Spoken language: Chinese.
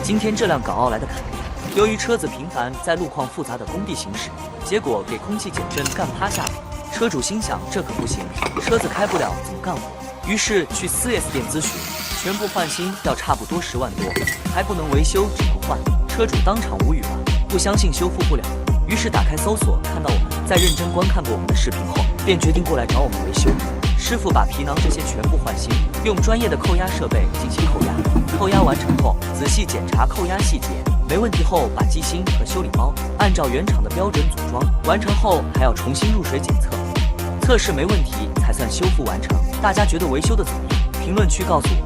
今天这辆港澳来的凯迪，由于车子频繁在路况复杂的工地行驶，结果给空气减震干趴下了。车主心想这可不行，车子开不了怎么干活？于是去 4S 店咨询，全部换新要差不多10万多，还不能维修，只能换。车主当场无语了，不相信修复不了。于是打开搜索，看到我们在认真观看过我们的视频后，便决定过来找我们维修。师傅把皮囊这些全部换新，用专业的扣压设备进行扣压。扣压完成后，仔细检查扣压细节，没问题后把机芯和修理包按照原厂的标准组装。完成后还要重新入水检测，测试没问题才算修复完成。大家觉得维修的怎么样？评论区告诉我。